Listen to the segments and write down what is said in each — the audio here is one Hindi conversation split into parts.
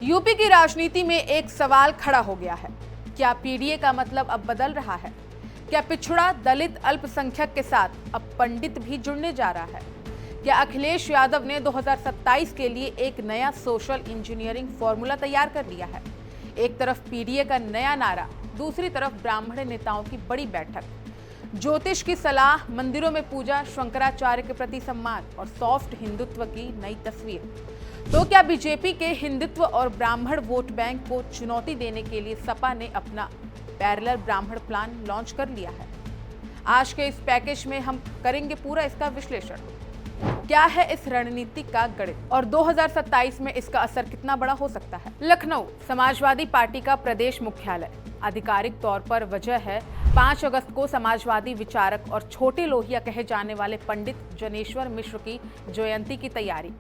यूपी की राजनीति में एक सवाल खड़ा हो गया है। क्या पीडीए का मतलब अब बदल रहा है? क्या पिछड़ा दलित अल्पसंख्यक के साथ अब पंडित भी जुड़ने जा रहा है? क्या अखिलेश यादव ने 2027 के लिए एक नया सोशल इंजीनियरिंग फॉर्मूला तैयार कर लिया है? एक तरफ पीडीए का नया नारा, दूसरी तरफ ब्राह्मण नेताओं की बड़ी बैठक, ज्योतिष की सलाह, मंदिरों में पूजा, शंकराचार्य के प्रति सम्मान और सॉफ्ट हिंदुत्व की नई तस्वीर। तो क्या बीजेपी के हिंदुत्व और ब्राह्मण वोट बैंक को चुनौती देने के लिए सपा ने अपना पैरेलल ब्राह्मण प्लान लॉन्च कर लिया है? आज के इस पैकेज में हम करेंगे पूरा इसका विश्लेषण। क्या है इस रणनीति का गणित और 2027 में इसका असर कितना बड़ा हो सकता है? लखनऊ समाजवादी पार्टी का प्रदेश मुख्यालय। आधिकारिक तौर पर वजह है 5 अगस्त को समाजवादी विचारक और छोटे लोहिया कहे जाने वाले पंडित जनेश्वर मिश्र की जयंती की तैयारी।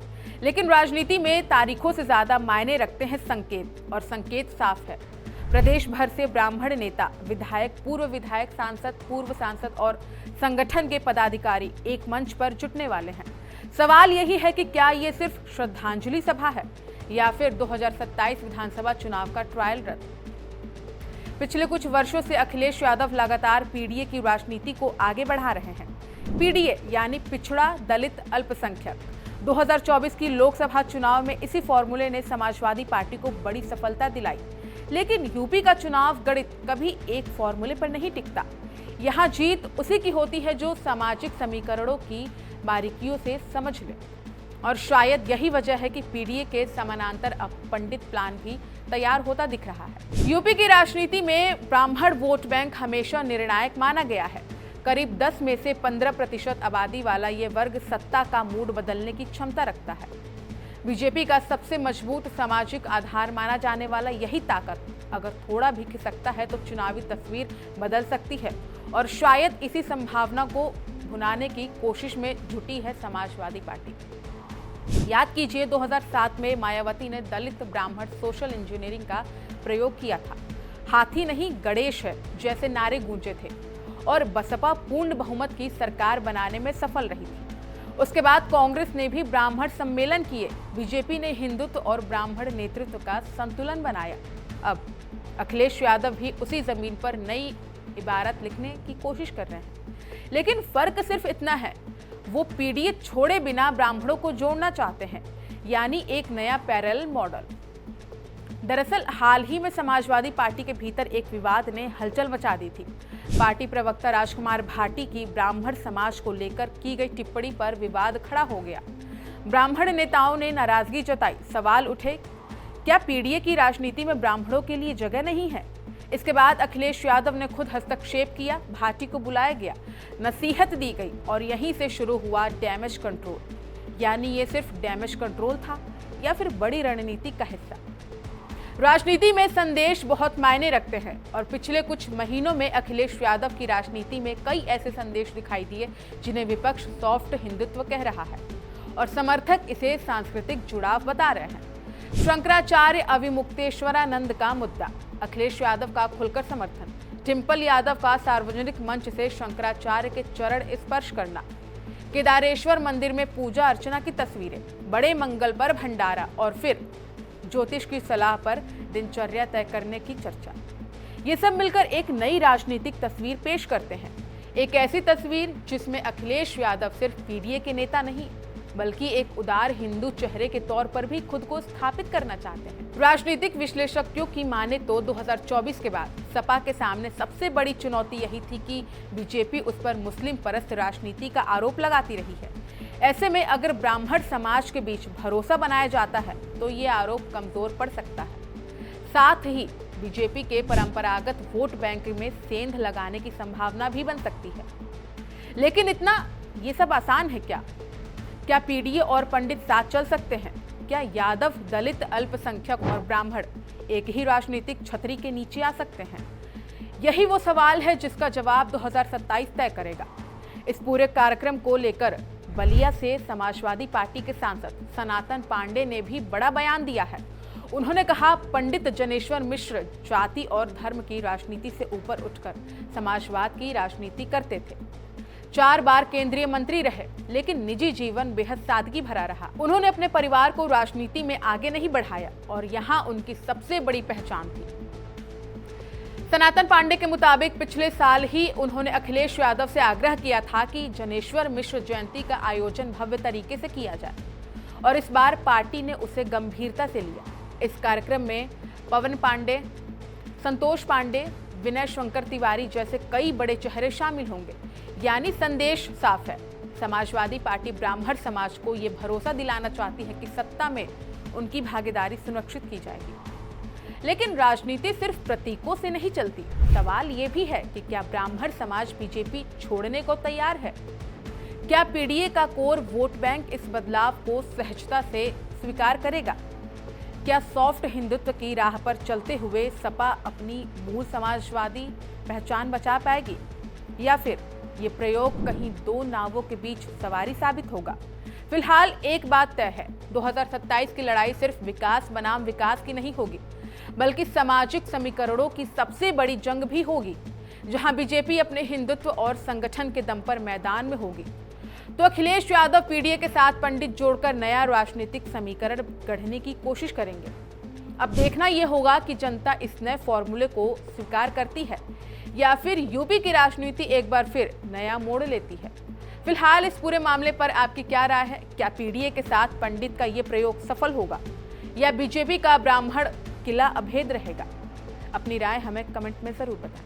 लेकिन राजनीति में तारीखों से ज्यादा मायने रखते हैं संकेत, और संकेत साफ है। प्रदेश भर से ब्राह्मण नेता, विधायक, पूर्व विधायक, सांसद, पूर्व सांसद और संगठन के पदाधिकारी एक मंच पर जुटने वाले हैं। सवाल यही है कि क्या ये सिर्फ श्रद्धांजलि सभा है या फिर 2027 विधानसभा चुनाव का ट्रायल रन? पिछले कुछ वर्षों से अखिलेश यादव लगातार पीडीए की राजनीति को आगे बढ़ा रहे हैं। पीडीए यानी पिछड़ा दलित अल्पसंख्यक। 2024 की लोकसभा चुनाव में इसी फॉर्मूले ने समाजवादी पार्टी को बड़ी सफलता दिलाई। लेकिन यूपी का चुनाव गणित कभी एक फॉर्मूले पर नहीं टिकता। यहाँ जीत उसी की होती है जो सामाजिक समीकरणों की बारीकियों से समझ ले। और शायद यही वजह है कि पीडीए के समानांतर अब पंडित प्लान भी तैयार होता दिख रहा है। यूपी की राजनीति में ब्राह्मण वोट बैंक हमेशा निर्णायक माना गया है। करीब 10 में से 15% आबादी वाला ये वर्ग सत्ता का मूड बदलने की क्षमता रखता है। बीजेपी का सबसे मजबूत सामाजिक आधार माना जाने वाला यही ताकत अगर थोड़ा भी खिसकता है तो चुनावी तस्वीर बदल सकती है। और शायद इसी संभावना को भुनाने की कोशिश में जुटी है समाजवादी पार्टी। याद कीजिए 2007 में मायावती ने दलित ब्राह्मण सोशल इंजीनियरिंग का प्रयोग किया था। हाथी नहीं गणेश है जैसे नारे गूंजे थे और बसपा पूर्ण बहुमत की सरकार बनाने में सफल रही थी। उसके बाद कांग्रेस ने भी ब्राह्मण सम्मेलन किए। बीजेपी ने हिंदुत्व और ब्राह्मण नेतृत्व का संतुलन बनाया। अब अखिलेश यादव भी उसी जमीन पर नई इबारत लिखने की कोशिश कर रहे हैं। लेकिन फर्क सिर्फ इतना है, वो पीडीए छोड़े बिना ब्राह्मणों को जोड़ना चाहते हैं, यानी एक नया पैरेलल मॉडल। दरअसल हाल ही में समाजवादी पार्टी के भीतर एक विवाद ने हलचल मचा दी थी। पार्टी प्रवक्ता राजकुमार भाटी की ब्राह्मण समाज को लेकर की गई टिप्पणी पर विवाद खड़ा हो गया। ब्राह्मण नेताओं ने नाराजगी जताई। सवाल उठे, क्या पीडीए की राजनीति में ब्राह्मणों के लिए जगह नहीं है? इसके बाद अखिलेश यादव ने खुद हस्तक्षेप किया। भाटी को बुलाया गया, नसीहत दी गई और यहीं से शुरू हुआ डैमेज कंट्रोल। यानी ये सिर्फ डैमेज कंट्रोल था या फिर बड़ी रणनीति का हिस्सा? राजनीति में संदेश बहुत मायने रखते हैं और पिछले कुछ महीनों में अखिलेश यादव की राजनीति में कई ऐसे संदेश दिखाई दिए जिन्हें विपक्ष सॉफ्ट हिंदुत्व कह रहा है और समर्थक इसे सांस्कृतिक जुड़ाव बता रहे हैं। शंकराचार्य अविमुक्तेश्वरानंद का मुद्दा, अखिलेश यादव का खुलकर समर्थन। टिम्पल यादव का सार्वजनिक मंच से शंकराचार्य के चरण स्पर्श करना। केदारेश्वर मंदिर में पूजा अर्चना की तस्वीरें। बड़े मंगल पर भंडारा और फिर ज्योतिष की सलाह पर दिनचर्या तय करने की चर्चा। ये सब मिलकर एक नई राजनीतिक तस्वीर पेश करते हैं। एक ऐसी तस्वीर जिसमें अखिलेश यादव सिर्फ पीडीए के नेता नहीं बल्कि एक उदार हिंदू चेहरे के तौर पर भी खुद को स्थापित करना चाहते हैं। राजनीतिक विश्लेषकों की माने तो 2024 के बाद सपा के सामने सबसे बड़ी चुनौती यही थी कि बीजेपी उस पर मुस्लिम परस्त राजनीति का आरोप लगाती रही है। ऐसे में अगर ब्राह्मण समाज के बीच भरोसा बनाया जाता है तो ये आरोप कमजोर पड़ सकता है। साथ ही बीजेपी के परंपरागत वोट बैंक में सेंध लगाने की संभावना भी बन सकती है। लेकिन इतना ये सब आसान है क्या? क्या पीडीए और पंडित साथ चल सकते हैं? क्या यादव, दलित, अल्पसंख्यक और ब्राह्मण एक ही राजनीतिक छतरी के नीचे आ सकते हैं? यही वो सवाल है जिसका जवाब 2027 तय करेगा। इस पूरे कार्यक्रम को लेकर बलिया से समाजवादी पार्टी के सांसद सनातन पांडे ने भी बड़ा बयान दिया है। उन्होंने कहा, पंडित जनेश्वर मिश्र जाति और धर्म की राजनीति से ऊपर उठकर समाजवाद की राजनीति करते थे। 4 बार केंद्रीय मंत्री रहे, लेकिन निजी जीवन बेहद सादगी भरा रहा। उन्होंने अपने परिवार को राजनीति में आगे नहीं बढ़ाया और यहाँ उनकी सबसे बड़ी पहचान थी। सनातन पांडे के मुताबिक पिछले साल ही उन्होंने अखिलेश यादव से आग्रह किया था कि जनेश्वर मिश्र जयंती का आयोजन भव्य तरीके से किया जाए और इस बार पार्टी ने उसे गंभीरता से लिया। इस कार्यक्रम में पवन पांडे, संतोष पांडे, विनय शंकर तिवारी जैसे कई बड़े चेहरे शामिल होंगे। यानी संदेश साफ है, समाजवादी पार्टी ब्राह्मण समाज को ये भरोसा दिलाना चाहती है कि सत्ता में उनकी भागीदारी सुनिश्चित की जाएगी। लेकिन राजनीति सिर्फ प्रतीकों से नहीं चलती। सवाल ये भी है कि क्या ब्राह्मण समाज बीजेपी छोड़ने को तैयार है? क्या पीडीए का कोर वोट बैंक इस बदलाव को सहजता से स्वीकार करेगा? क्या सॉफ्ट हिंदुत्व की राह पर चलते हुए सपा अपनी मूल समाजवादी पहचान बचा पाएगी, या फिर ये प्रयोग कहीं दो नावों के बीच सवारी साबित होगा? फिलहाल एक बात तय है, 2027 की लड़ाई सिर्फ विकास बनाम विकास की नहीं होगी, बल्कि सामाजिक समीकरणों की सबसे बड़ी जंग भी होगी, जहां बीजेपी अपने हिंदुत्व और संगठन के दम पर मैदान में होगी। तो अखिलेश यादव पीडीए के साथ पंडित जोड़कर नया राजनीतिक समीकरण गढ़ने की कोशिश करेंगे। अब देखना यह होगा कि जनता इस नए फॉर्मूले को स्वीकार करती है या फिर यूपी की राजनीति एक बार फिर नया मोड़ लेती है। फिलहाल इस पूरे मामले पर आपकी क्या राय है? क्या पीडीए के साथ पंडित का ये प्रयोग सफल होगा या बीजेपी का ब्राह्मण किला अभेद रहेगा? अपनी राय हमें कमेंट में जरूर बताएं।